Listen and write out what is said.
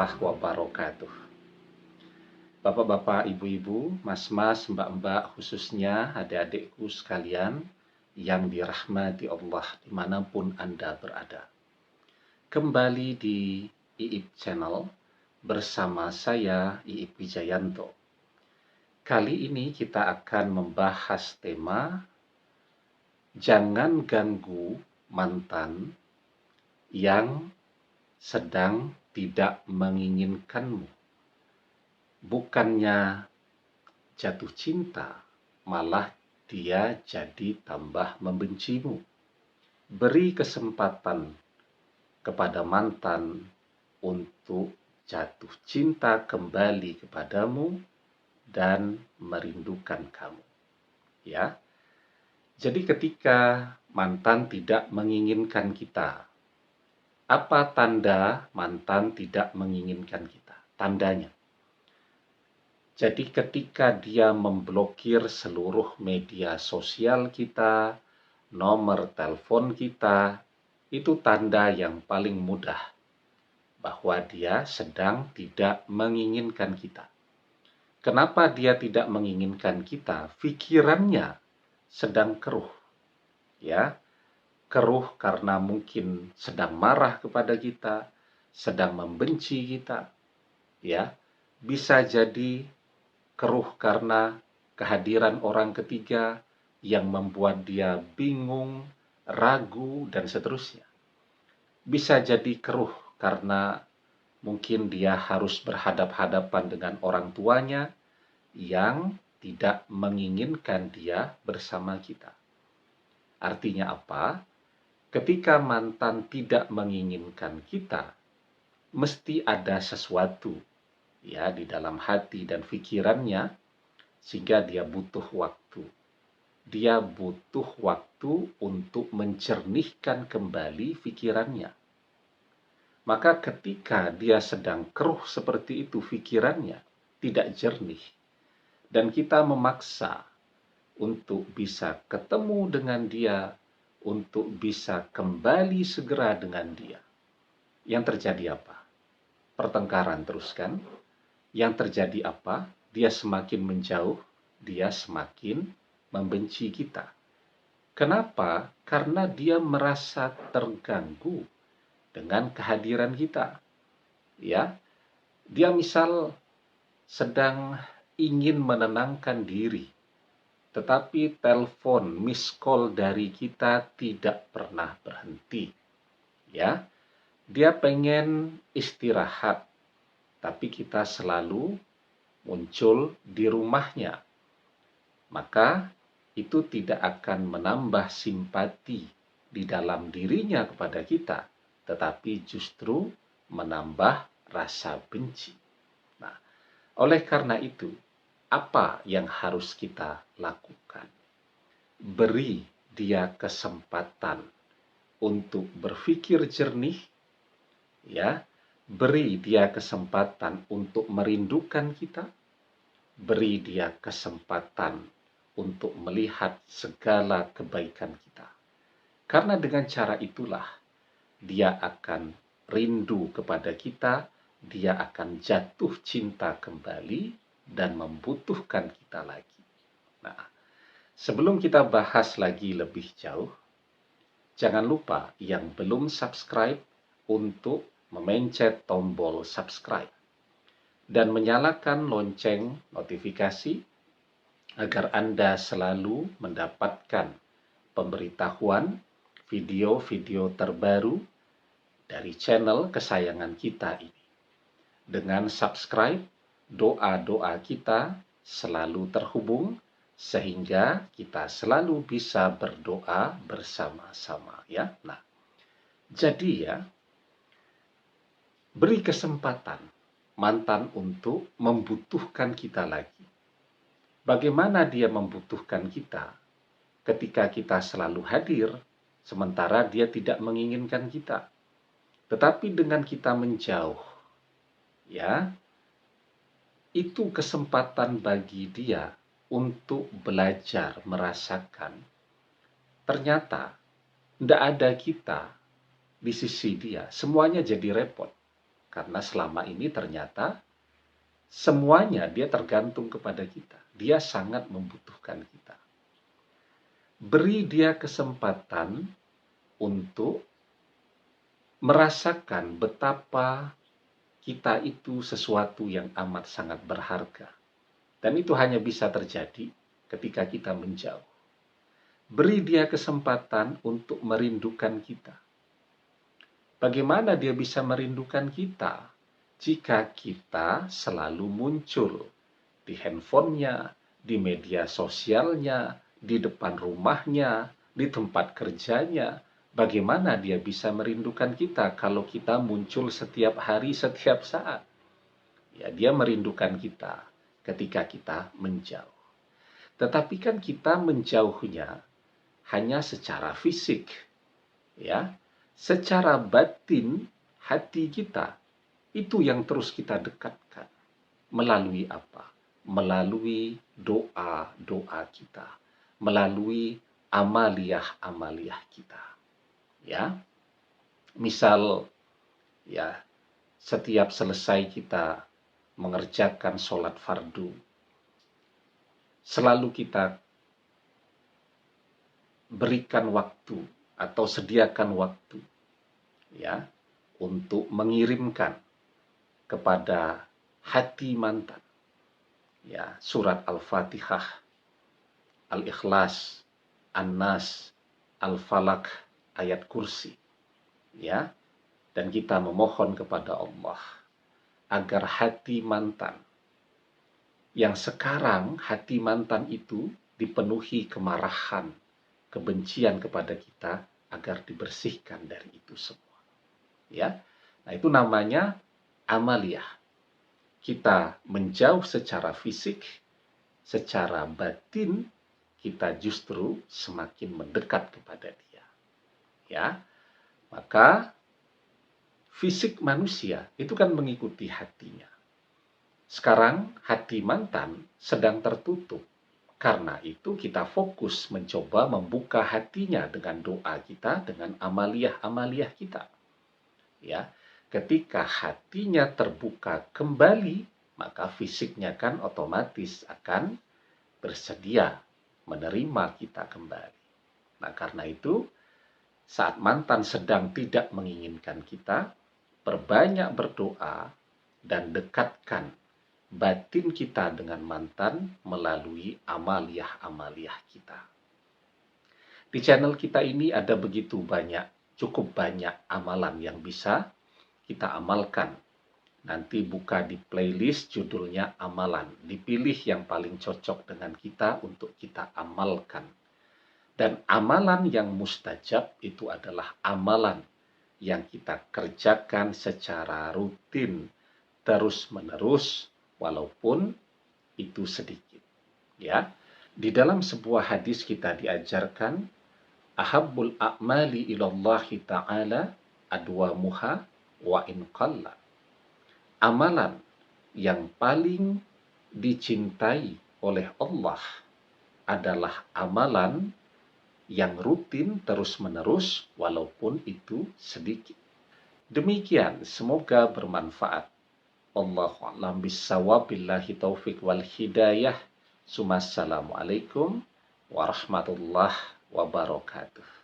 warahmatullahi wabarakatuh. Bapak-bapak, ibu-ibu, mas-mas, mbak-mbak, khususnya adik-adikku sekalian yang dirahmati Allah dimanapun Anda berada. Kembali di IIP Channel bersama saya, IIP Wijayanto. Kali ini kita akan membahas tema jangan ganggu mantan yang sedang tidak menginginkanmu. Bukannya jatuh cinta, malah dia jadi tambah membencimu. Beri kesempatan kepada mantan untuk jatuh cinta kembali kepadamu dan merindukan kamu. Ya. Jadi ketika mantan tidak menginginkan kita, apa tanda mantan tidak menginginkan kita? Tandanya. Jadi ketika dia memblokir seluruh media sosial kita, nomor telepon kita, itu tanda yang paling mudah bahwa dia sedang tidak menginginkan kita. Kenapa dia tidak menginginkan kita? Pikirannya sedang keruh. Ya, keruh karena mungkin sedang marah kepada kita, sedang membenci kita. Ya, bisa jadi keruh karena kehadiran orang ketiga yang membuat dia bingung, ragu, dan seterusnya. Bisa jadi keruh karena mungkin dia harus berhadap-hadapan dengan orang tuanya yang tidak menginginkan dia bersama kita. Artinya apa? Ketika mantan tidak menginginkan kita, mesti ada sesuatu ya di dalam hati dan pikirannya, sehingga dia butuh waktu. Dia butuh waktu untuk mencernihkan kembali pikirannya. Maka ketika dia sedang keruh seperti itu pikirannya, tidak jernih, dan kita memaksa untuk bisa ketemu dengan dia, untuk bisa kembali segera dengan dia, yang terjadi apa? Pertengkaran terus kan? Yang terjadi apa? Dia semakin menjauh, dia semakin membenci kita. Kenapa? Karena dia merasa terganggu dengan kehadiran kita. Ya, dia misal sedang ingin menenangkan diri, tetapi telepon, miss call dari kita tidak pernah berhenti. Ya, dia pengen istirahat, tapi kita selalu muncul di rumahnya, maka itu tidak akan menambah simpati di dalam dirinya kepada kita, tetapi justru menambah rasa benci. Nah, oleh karena itu, apa yang harus kita lakukan? Beri dia kesempatan untuk berpikir jernih, ya. Beri dia kesempatan untuk merindukan kita, beri dia kesempatan untuk melihat segala kebaikan kita. Karena dengan cara itulah dia akan rindu kepada kita, dia akan jatuh cinta kembali dan membutuhkan kita lagi. Nah, sebelum kita bahas lagi lebih jauh, jangan lupa yang belum subscribe untuk memencet tombol subscribe dan menyalakan lonceng notifikasi agar Anda selalu mendapatkan pemberitahuan video-video terbaru dari channel kesayangan kita ini. Dengan subscribe, doa-doa kita selalu terhubung sehingga kita selalu bisa berdoa bersama-sama ya. Nah, jadi ya, beri kesempatan mantan untuk membutuhkan kita lagi. Bagaimana dia membutuhkan kita ketika kita selalu hadir, sementara dia tidak menginginkan kita. Tetapi dengan kita menjauh, ya, itu kesempatan bagi dia untuk belajar merasakan. Ternyata tidak ada kita di sisi dia, semuanya jadi repot. Karena selama ini ternyata semuanya dia tergantung kepada kita. Dia sangat membutuhkan kita. Beri dia kesempatan untuk merasakan betapa kita itu sesuatu yang amat sangat berharga. Dan itu hanya bisa terjadi ketika kita menjauh. Beri dia kesempatan untuk merindukan kita. Bagaimana dia bisa merindukan kita jika kita selalu muncul di handphonenya, di media sosialnya, di depan rumahnya, di tempat kerjanya? Bagaimana dia bisa merindukan kita kalau kita muncul setiap hari, setiap saat? Ya, dia merindukan kita ketika kita menjauh. Tetapi kan kita menjauhnya hanya secara fisik, ya. Secara batin, hati kita itu yang terus kita dekatkan. Melalui apa? Melalui doa-doa kita, melalui amaliyah-amaliyah kita. Ya, misal ya, setiap selesai kita mengerjakan sholat fardu, selalu kita berikan waktu atau sediakan waktu ya untuk mengirimkan kepada hati mantan ya surat Al-Fatihah, Al-Ikhlas, An-Nas, Al-Falaq, ayat kursi ya, dan kita memohon kepada Allah agar hati mantan yang sekarang hati mantan itu dipenuhi kemarahan, kebencian kepada kita, agar dibersihkan dari itu semua ya. Nah, itu namanya amaliyah. Kita menjauh secara fisik, secara batin kita justru semakin mendekat kepada dia ya. Maka fisik manusia itu kan mengikuti hatinya. Sekarang hati mantan sedang tertutup. Karena itu kita fokus mencoba membuka hatinya dengan doa kita, dengan amaliyah-amaliyah kita. Ya, ketika hatinya terbuka kembali, maka fisiknya kan otomatis akan bersedia menerima kita kembali. Nah, karena itu saat mantan sedang tidak menginginkan kita, perbanyak berdoa dan dekatkan batin kita dengan mantan melalui amaliyah-amaliyah kita. Di channel kita ini ada begitu banyak, cukup banyak amalan yang bisa kita amalkan. Nanti buka di playlist judulnya amalan. Dipilih yang paling cocok dengan kita untuk kita amalkan. Dan amalan yang mustajab itu adalah amalan yang kita kerjakan secara rutin, terus-menerus, walaupun itu sedikit. Ya, di dalam sebuah hadis kita diajarkan ahabbul a'mali ilallahi ta'ala adwamuha wa in qalla. Amalan yang paling dicintai oleh Allah adalah amalan yang rutin terus-menerus walaupun itu sedikit. Demikian, semoga bermanfaat. Wallahu a'lam bissawab, billahi taufik wal hidayah. Assalamualaikum warahmatullahi wabarakatuh.